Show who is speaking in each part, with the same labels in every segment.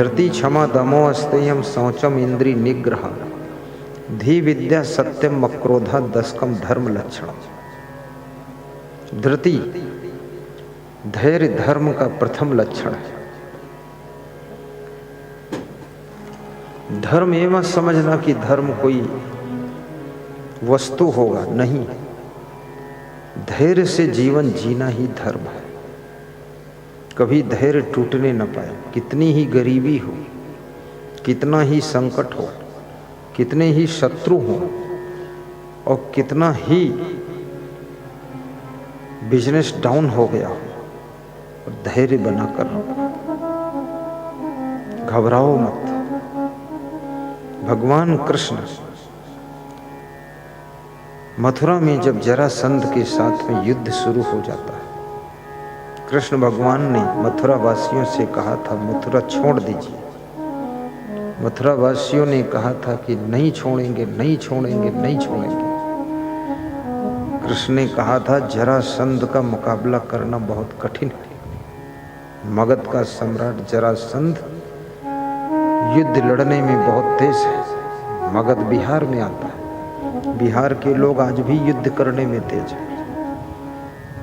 Speaker 1: धृति क्षमा दमो अस्तेयम शौचम इंद्री निग्रह धी विद्या सत्यम अक्रोधा दशकम धर्म लक्षण। धृति धैर्य धर्म का प्रथम लक्षण है। धर्म ये मत समझना कि धर्म कोई वस्तु होगा, नहीं। धैर्य से जीवन जीना ही धर्म है। कभी धैर्य टूटने न पाए। कितनी ही गरीबी हो, कितना ही संकट हो, कितने ही शत्रु हो और कितना ही बिजनेस डाउन हो गया हो, धैर्य बनाकर घबराओ मत। भगवान कृष्ण मथुरा में जब जरासंध के साथ में युद्ध शुरू हो जाता है, कृष्ण भगवान ने मथुरा वासियों से कहा था मथुरा छोड़ दीजिए। मथुरा वासियों ने कहा था कि नहीं छोड़ेंगे, नहीं छोड़ेंगे, नहीं छोड़ेंगे। कृष्ण ने कहा था जरासंध का मुकाबला करना बहुत कठिन है। मगध का सम्राट जरासंध युद्ध लड़ने में बहुत तेज है। मगध बिहार में आता है। बिहार के लोग आज भी युद्ध करने में तेज हैं।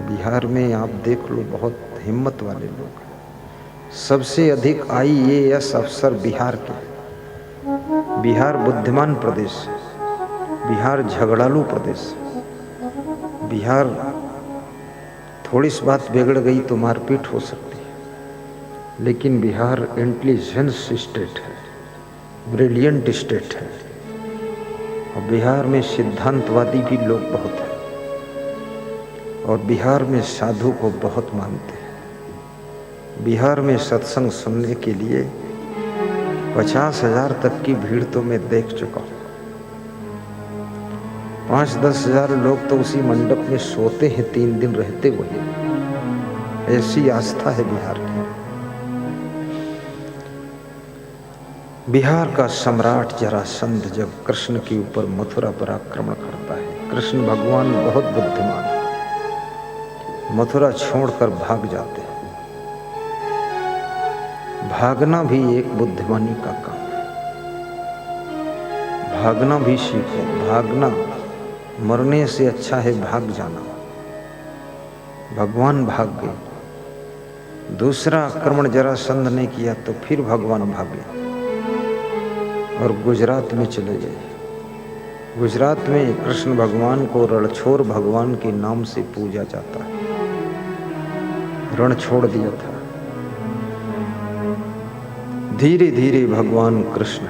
Speaker 1: बिहार में आप देख लो, बहुत हिम्मत वाले लोग हैं। सबसे अधिक IAS अफसर बिहार के। बिहार बुद्धिमान प्रदेश है। बिहार झगड़ालू प्रदेश है। बिहार थोड़ी सी बात बिगड़ गई तो मारपीट हो सकती है, लेकिन बिहार इंटेलिजेंस स्टेट है, ब्रिलियंट स्टेट है। और बिहार में सिद्धांतवादी भी लोग बहुत हैं और बिहार में साधु को बहुत मानते हैं। बिहार में सत्संग सुनने के लिए 50,000 तक की भीड़ तो मैं देख चुका हूँ। 5-10 हज़ार लोग तो उसी मंडप में सोते हैं, 3 दिन रहते हुए। ऐसी आस्था है बिहार की। बिहार का सम्राट जरासंध जब कृष्ण के ऊपर मथुरा पर आक्रमण करता है, कृष्ण भगवान बहुत बुद्धिमान है, मथुरा छोड़कर भाग जाते हैं। भागना भी एक बुद्धिमानी का काम है। भागना भी सीखो। भागना मरने से अच्छा है भाग जाना। भगवान भाग गए। दूसरा आक्रमण जरासंध ने किया तो फिर भगवान भागे और गुजरात में चले गए। गुजरात में कृष्ण भगवान को रणछोड़ भगवान के नाम से पूजा जाता है। रण छोड़ दिया था। धीरे धीरे भगवान कृष्ण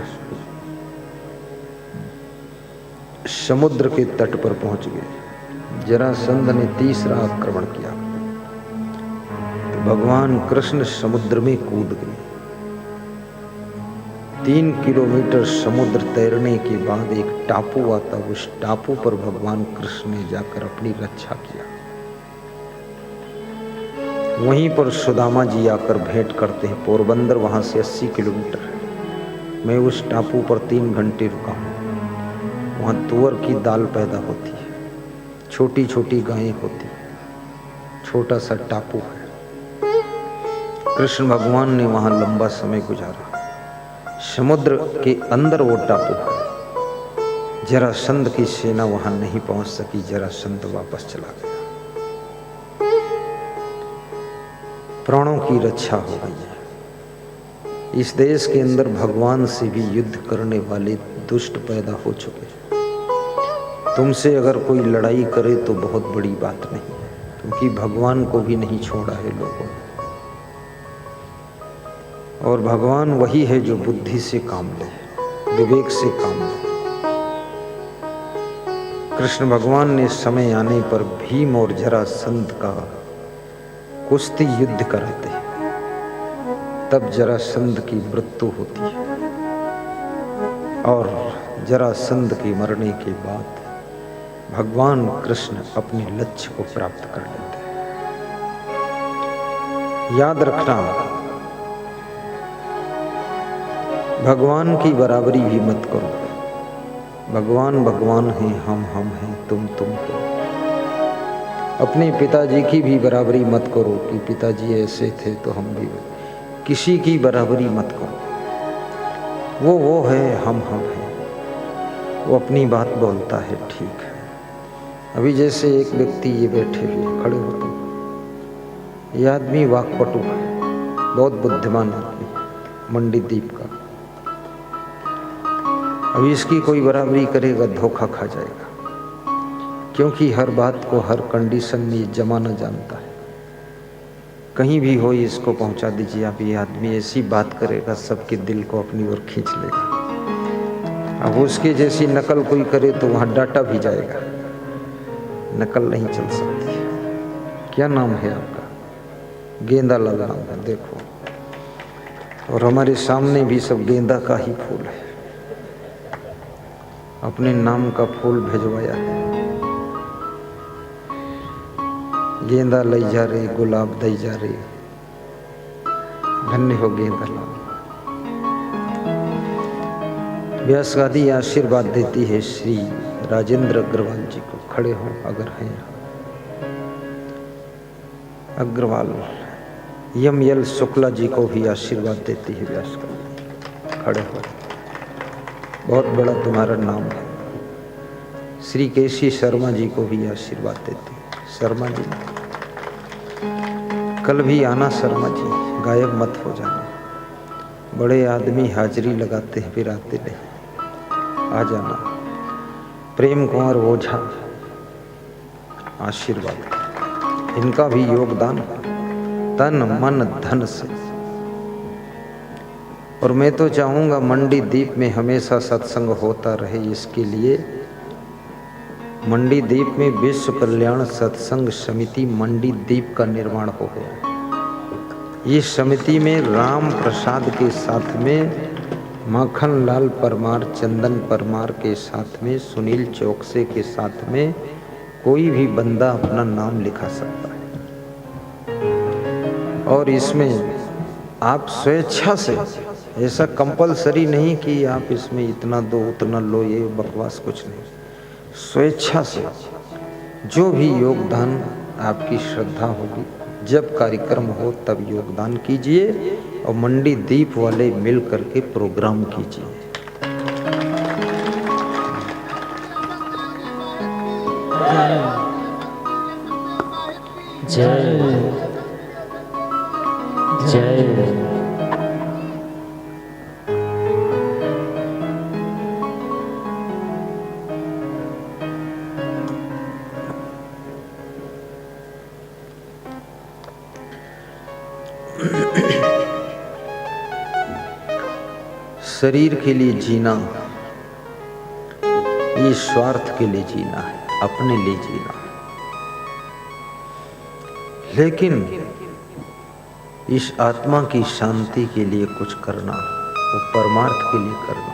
Speaker 1: समुद्र के तट पर पहुंच गए। जरासंध ने तीसरा आक्रमण किया तो भगवान कृष्ण समुद्र में कूद गए। 3 किलोमीटर समुद्र तैरने के बाद एक टापू आता, उस टापू पर भगवान कृष्ण ने जाकर अपनी रक्षा किया। वहीं पर सुदामा जी आकर भेंट करते हैं। पोरबंदर वहां से 80 किलोमीटर है। मैं उस टापू पर 3 घंटे रुका हूँ। वहाँ तुअर की दाल पैदा होती है, छोटी छोटी गायें होती है, छोटा सा टापू है। कृष्ण भगवान ने वहाँ लंबा समय गुजारा। समुद्र के अंदर वो टापू है। जरासंध की सेना वहाँ नहीं पहुँच सकी। जरासंध वापस चला गया। प्राणों की रक्षा हो गई है। इस देश के अंदर भगवान से भी युद्ध करने वाले दुष्ट पैदा हो चुके। तुमसे अगर कोई लड़ाई करे तो बहुत बड़ी बात नहीं है, क्योंकि भगवान को भी नहीं छोड़ा है लोगों ने। और भगवान वही है जो बुद्धि से काम ले, विवेक से काम ले। कृष्ण भगवान ने समय आने पर भीम और जरासंध का कुश्ती युद्ध कराते हैं। तब जरासंध की मृत्यु होती है और जरासंध के मरने के बाद भगवान कृष्ण अपने लक्ष्य को प्राप्त कर लेते हैं। याद रखना, भगवान की बराबरी भी मत करो। भगवान भगवान हैं, हम हैं, तुम हो। अपने पिताजी की भी बराबरी मत करो कि पिताजी ऐसे थे तो हम भी। किसी की बराबरी मत करो। वो है, हम हैं। वो अपनी बात बोलता है, ठीक है। अभी जैसे एक व्यक्ति ये बैठे हुए खड़े होते, ये आदमी वाकपटु है, बहुत बुद्धिमान आदमी, मंडीदीप का। अभी इसकी कोई बराबरी करेगा धोखा खा जाएगा, क्योंकि हर बात को हर कंडीशन में ये जमाना जानता है। कहीं भी हो इसको पहुंचा दीजिए आप, ये आदमी ऐसी बात करेगा सबके दिल को अपनी ओर खींच लेगा। अब उसके जैसी नकल कोई करे तो वहाँ डाटा भी जाएगा, नकल नहीं चल सकती। क्या नाम है आपका? गेंदा लाल नाम है, देखो। और हमारे सामने भी सब गेंदा का ही फूल है, अपने नाम का फूल भिजवाया है। गेंदा लई जा रहे, गुलाब दई जा रहे, धन्य हो गेंदा लाल। व्यास गादी आशीर्वाद देती है श्री राजेंद्र अग्रवाल जी को। खड़े हो अगर हैं अग्रवाल। यम यल शुक्ला जी को भी आशीर्वाद देती है व्यास गादी। खड़े हो, बहुत बड़ा तुम्हारा नाम है। श्री केसी शर्मा जी को भी आशीर्वाद देती है। शर्मा जी कल भी आना, शर्मा जी गायब मत हो जाना। बड़े आदमी हाजिरी लगाते हैं फिर आते नहीं, आ जाना। प्रेम कुंवर ओझा आशीर्वाद, इनका भी योगदान तन मन धन से। और मैं तो चाहूँगा मंडीदीप में हमेशा सत्संग होता रहे। इसके लिए मंडीदीप में विश्व कल्याण सत्संग समिति मंडीदीप का निर्माण हो गया। ये समिति में राम प्रसाद के साथ में माखन लाल परमार, चंदन परमार के साथ में सुनील चौकसे के साथ में कोई भी बंदा अपना नाम लिखा सकता है। और इसमें आप स्वेच्छा से, ऐसा कंपलसरी नहीं कि आप इसमें इतना दो उतना लो, ये बकवास कुछ नहीं। स्वेच्छा से जो भी योगदान आपकी श्रद्धा होगी, जब कार्यक्रम हो तब योगदान कीजिए और मंडीदीप वाले मिल करके प्रोग्राम कीजिए।
Speaker 2: जय जय।
Speaker 1: शरीर के लिए जीना ये स्वार्थ के लिए जीना है, अपने लिए जीना है। लेकिन इस आत्मा की शांति के लिए कुछ करना, वो परमार्थ के लिए करना,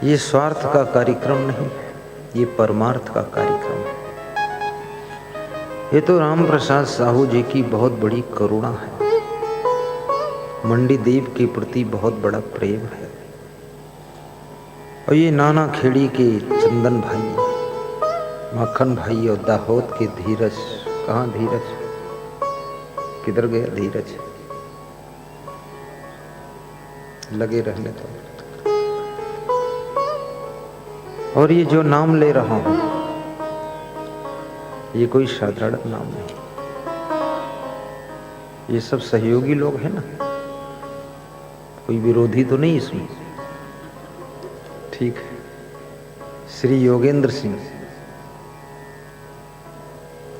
Speaker 1: ये स्वार्थ का कार्यक्रम नहीं है, ये परमार्थ का कार्यक्रम है। ये तो राम प्रसाद साहू जी की बहुत बड़ी करुणा है, मंडीदीप के प्रति बहुत बड़ा प्रेम है। और ये नाना खेड़ी के चंदन भाई, माखन भाई और दाहोद के धीरज, कहाँ धीरज, किधर गया धीरज? लगे रहने तो। और ये जो नाम ले रहा हूं, ये कोई साधारण नाम नहीं, ये सब सहयोगी लोग हैं ना, कोई विरोधी तो नहीं इसमें। ठीक है। श्री योगेंद्र सिंह,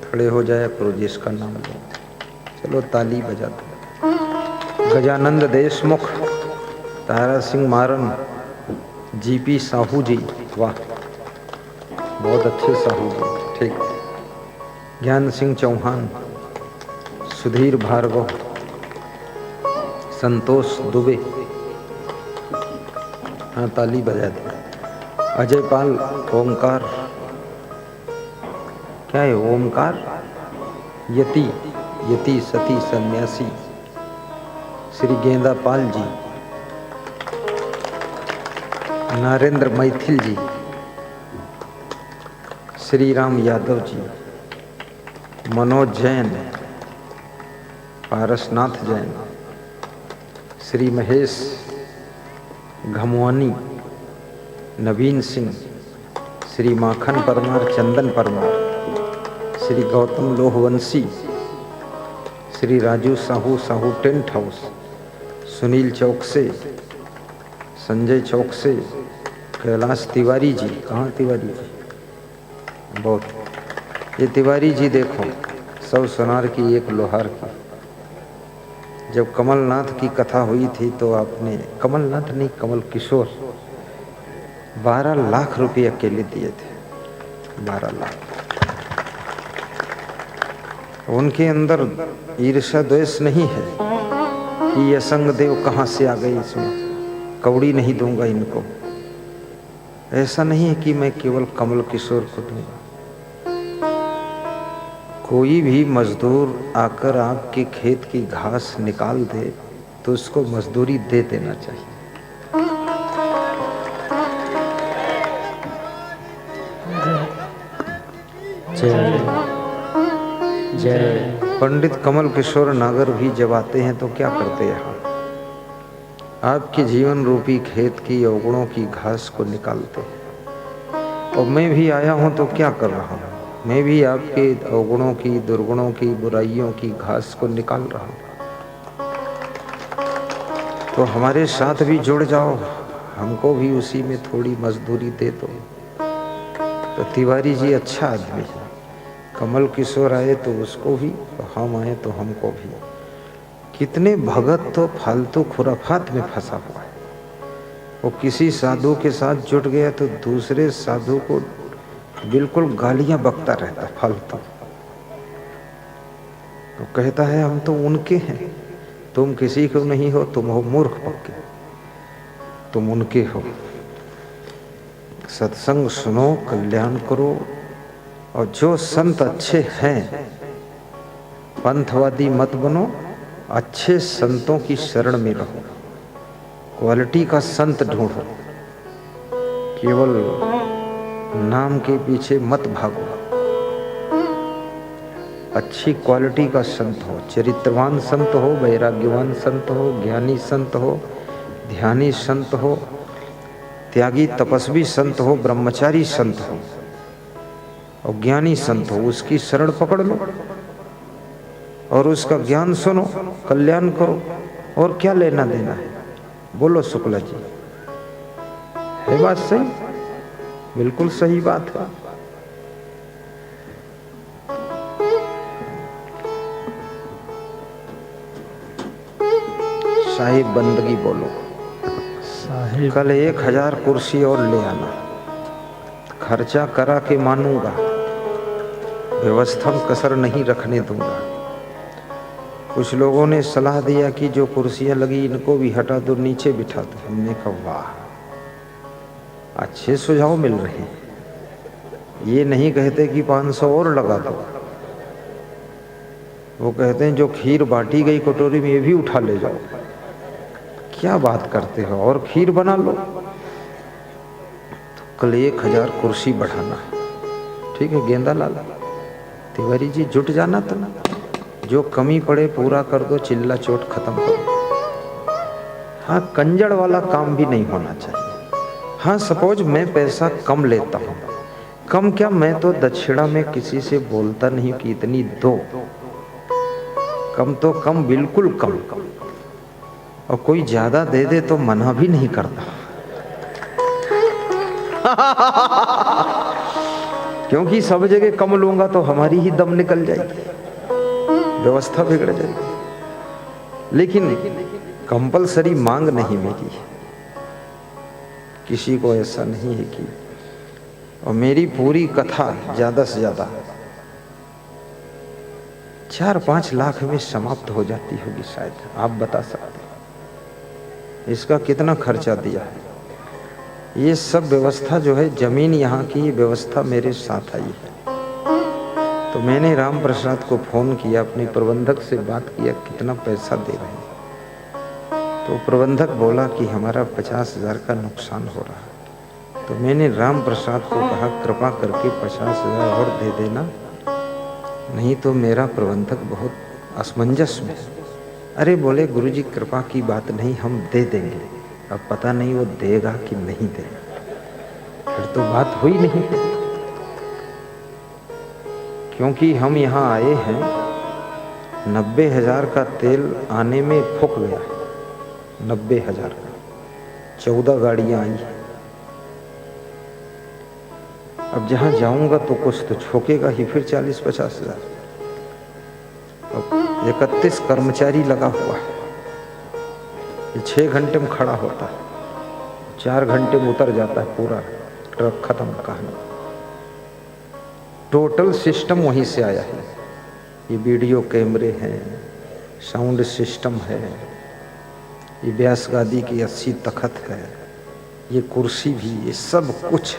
Speaker 1: खड़े हो जाए प्रोजेश का नाम लो, चलो ताली बजा दो। गजानंद देशमुख, तारा सिंह मारन, जीपी साहू जी, वाह बहुत अच्छे साहू जी, ठीक। ज्ञान सिंह चौहान, सुधीर भार्गव, संतोष दुबे, हाँ ताली बजा दे। अजय पाल, ओमकार, क्या है ओमकार, यति, यति सती सन्यासी, श्री गेंदा पाल जी, नरेंद्र मैथिल जी, श्री राम यादव जी, मनोज जैन, पारसनाथ जैन, श्री महेश घमवानी, नवीन सिंह, श्री माखन परमार, चंदन परमार, श्री गौतम लोहवंशी, श्री राजू साहू, साहू टेंट हाउस, सुनील चौकसे, संजय चौकसे, कैलाश तिवारी जी। कहाँ तिवारी जी? बहुत। ये तिवारी जी देखो, 100 सोनार की, 1 लोहार की। जब कमलनाथ की कथा हुई थी तो आपने, कमलनाथ नहीं, कमल किशोर, 12 लाख रुपए अकेले दिए थे। 12 लाख। उनके अंदर ईर्ष्या द्वेष नहीं है कि ये संग देव कहाँ से आ गई, इसमें कौड़ी नहीं दूंगा इनको। ऐसा नहीं है कि मैं केवल कमल किशोर को दूंगा। कोई भी मजदूर आकर आपके खेत की घास निकाल दे तो उसको मजदूरी दे देना चाहिए। जय जय। पंडित कमल किशोर नागर भी जब आते हैं तो क्या करते हैं? आपके जीवन रूपी खेत की अवगुणों की घास को निकालते हैं। और मैं भी आया हूं तो क्या कर रहा हूं? मैं भी आपके अवगुणों की, दुर्गुणों की, बुराइयों की घास को निकाल रहा हूं। तो हमारे साथ भी जुड़ जाओ, हमको भी उसी में थोड़ी मजदूरी दे दो। तो तिवारी जी अच्छा आदमी है। कमल किशोर आए तो उसको भी, हम आए तो हमको भी। कितने भगत तो फालतू खुराफात में फंसा हुआ है। वो किसी साधु के साथ जुट गया तो दूसरे साधु को बिल्कुल गालियां बकता रहता फालतू। तो कहता है हम तो उनके हैं, तुम किसी को नहीं हो, तुम हो मूर्ख पक्के, तुम उनके हो। सत्संग सुनो, कल्याण करो। और जो संत अच्छे हैं, पंथवादी मत बनो, अच्छे संतों की शरण में रहो। क्वालिटी का संत ढूंढो, केवल नाम के पीछे मत भागो। अच्छी क्वालिटी का संत हो, चरित्रवान संत हो, वैराग्यवान संत हो, ज्ञानी संत हो, ध्यानी संत हो, त्यागी तपस्वी संत हो, ब्रह्मचारी संत हो और ज्ञानी संत हो। उसकी शरण पकड़ लो और उसका ज्ञान सुनो, कल्याण करो। और क्या लेना देना है? बोलो शुक्ला जी, है बात सही? बिल्कुल सही बात है। साहिब बंदगी बोलो। कल 1000 कुर्सी और ले आना, खर्चा करा के मानूंगा, व्यवस्था में कसर नहीं रखने दूंगा। कुछ लोगों ने सलाह दिया कि जो कुर्सियां लगी इनको भी हटा दो, नीचे बिठा दो। हमने कहा वाह, अच्छे सुझाव मिल रहे हैं। ये नहीं कहते कि 500 और लगा दो। वो कहते हैं जो खीर बांटी गई कटोरी में ये भी उठा ले जाओ। क्या बात करते हो? और खीर बना लो। तो कल 1000 कुर्सी बढ़ाना है, ठीक है? गेंदा लाल तिवारी जी जुट जाना। तो जो कमी पड़े पूरा कर दो, चिल्ला चोट खत्म करो। हाँ, कंजड़ वाला काम भी नहीं होना चाहिए। हाँ, सपोज मैं पैसा कम लेता हूँ, कम क्या, मैं तो दक्षिणा में किसी से बोलता नहीं कि इतनी दो। कम तो कम, बिल्कुल कम। और कोई ज्यादा दे दे तो मना भी नहीं करता क्योंकि सब जगह कम लूंगा तो हमारी ही दम निकल जाएगी, व्यवस्था बिगड़ जाएगी। लेकिन कंपलसरी मांग नहीं मेरी, किसी को ऐसा नहीं है कि। और मेरी पूरी कथा ज्यादा से ज्यादा 4-5 लाख में समाप्त हो जाती होगी शायद। आप बता सकते हैं इसका कितना खर्चा दिया है? ये सब व्यवस्था जो है, जमीन यहाँ की व्यवस्था मेरे साथ आई है। तो मैंने राम प्रसाद को फोन किया, अपने प्रबंधक से बात किया, कितना पैसा दे रहे हैं? तो प्रबंधक बोला कि हमारा 50,000 का नुकसान हो रहा है। तो मैंने राम प्रसाद को कहा कृपा करके 50,000 और दे देना, नहीं तो मेरा प्रबंधक बहुत असमंजस में। अरे बोले गुरुजी कृपा की बात नहीं, हम दे देंगे। अब पता नहीं वो देगा कि नहीं देगा, फिर तो बात हुई नहीं। क्योंकि हम यहाँ आए हैं, 90,000 का तेल आने में फूक गया, 90,000 का, 14 गाड़ियाँ आई। अब जहाँ जाऊंगा तो कुछ तो छोकेगा ही, फिर 40-50 हज़ार। अब 31 कर्मचारी लगा हुआ है, ये 6 घंटे में खड़ा होता है, 4 घंटे में उतर जाता है, पूरा ट्रक खत्म कहानी। टोटल सिस्टम वहीं से आया है। ये वीडियो कैमरे हैं, साउंड सिस्टम है, ये व्यास गादी की 80 तख्त है, ये कुर्सी भी, ये सब कुछ,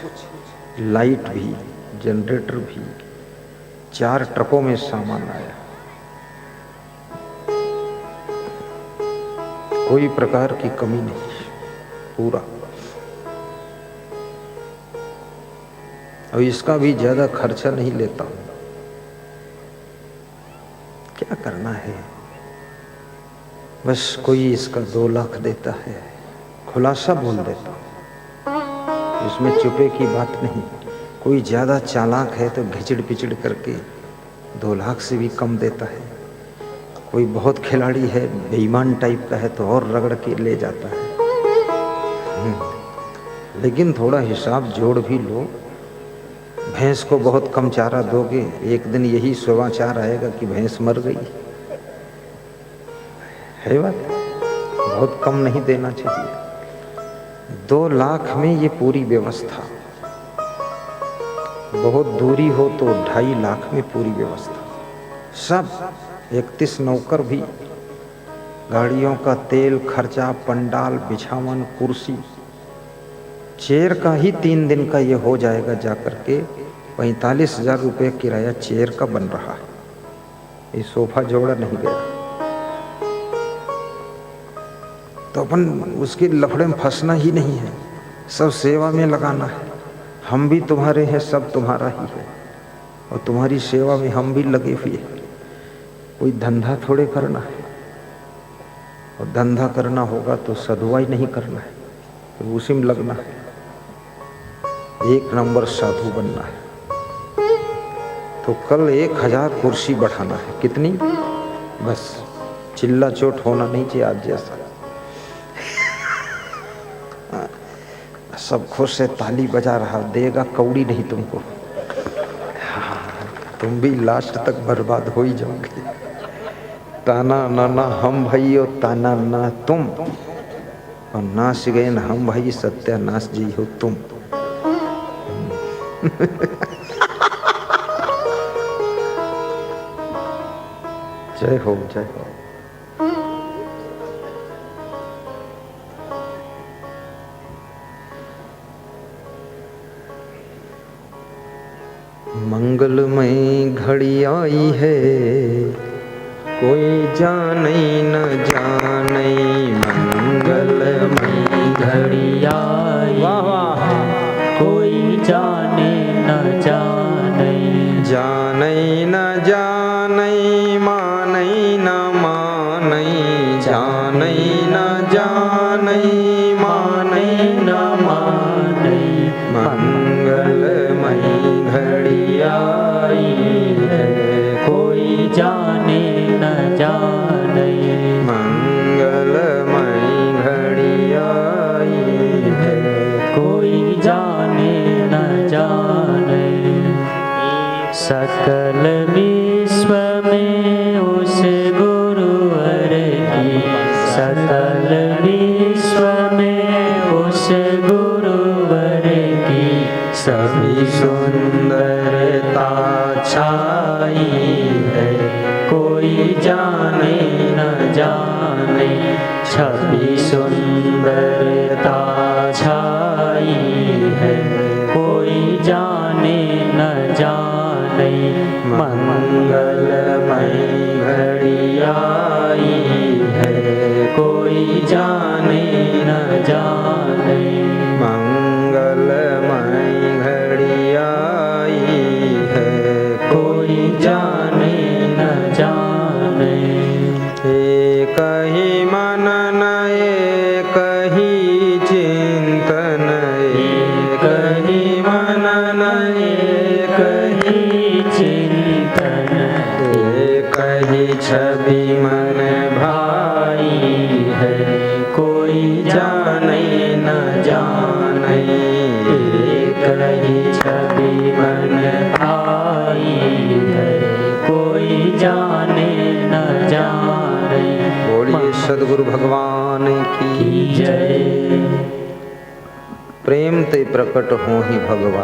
Speaker 1: लाइट भी, जनरेटर भी, 4 ट्रकों में सामान आया। कोई प्रकार की कमी नहीं, पूरा। और इसका भी ज्यादा खर्चा नहीं लेता हूं। क्या करना है, बस कोई इसका 2 लाख देता है, खुलासा बोल देता हूं, इसमें चुपे की बात नहीं। कोई ज्यादा चालाक है तो घिचड़ पिचड़ करके 2 लाख से भी कम देता है। कोई बहुत खिलाड़ी है, बेईमान टाइप का है, तो और रगड़ के ले जाता है। लेकिन थोड़ा हिसाब जोड़ भी लो। भैंस को बहुत कम चारा दोगे, एक दिन यही समाचार आएगा कि भैंस मर गई है। बात बहुत कम नहीं देना चाहिए। 2 लाख में ये पूरी व्यवस्था, बहुत दूरी हो तो 2.5 लाख में पूरी व्यवस्था, सब 31 नौकर भी, गाड़ियों का तेल खर्चा, पंडाल, बिछावन, कुर्सी, चेयर का ही 3 दिन का ये हो जाएगा। जाकर के 45,000 रुपये किराया चेयर का बन रहा है। ये सोफा जोड़ा नहीं गया तो अपन उसके लफड़े में फंसना ही नहीं है, सब सेवा में लगाना है। हम भी तुम्हारे हैं, सब तुम्हारा ही है, और तुम्हारी सेवा में हम भी लगे हुए हैं। कोई धंधा थोड़े करना है, और धंधा करना होगा तो सदुआई नहीं करना है, तो उसी में लगना है। 1 नंबर साधु बनना है तो कल 1000 कुर्सी बढ़ाना है। कितनी? बस चिल्ला चोट होना नहीं चाहिए आज जैसा। सब खुश से ताली बजा रहा, देगा कौड़ी नहीं तुमको। तुम भी लास्ट तक बर्बाद हो ही जाओगे। ताना नाना हम भाई हो, ताना ना तुम, और नाश गए न हम भाई, सत्यानाश जी हो तुम। जय हो, जय हो। मंगलमय घड़ी आई है, कोई जाने न जाने। मंगलमय
Speaker 2: घड़ी आई, कोई जाने न जाने।
Speaker 1: जाने न जाने, माने न माने, जाने न जाने, माने न माने। मंगलमय घड़ी आई है,
Speaker 2: कोई जाने न जाने।
Speaker 1: मंगलमय घड़ी आई है,
Speaker 2: कोई जाने न जाने। सकल विश्व में उस गुरुवर की, सकल विश्व में उस गुरुवर की सभी सुंदरता छाई है। कोई जाने न जाने, छवि सुंदरता छाई है। कोई जाने न जाने। मंगलमय घड़ी आई है, कोई जाने न जाने।
Speaker 1: मंगलमय घड़ी आई है,
Speaker 2: कोई जाने न जाने।
Speaker 1: एक ही मनन एक ही
Speaker 2: सभी मन आई है, कोई जाने न जाने।
Speaker 1: बोलिए सद्गुरु भगवान की
Speaker 2: जय।
Speaker 1: प्रेम ते प्रकट हो ही भगवान।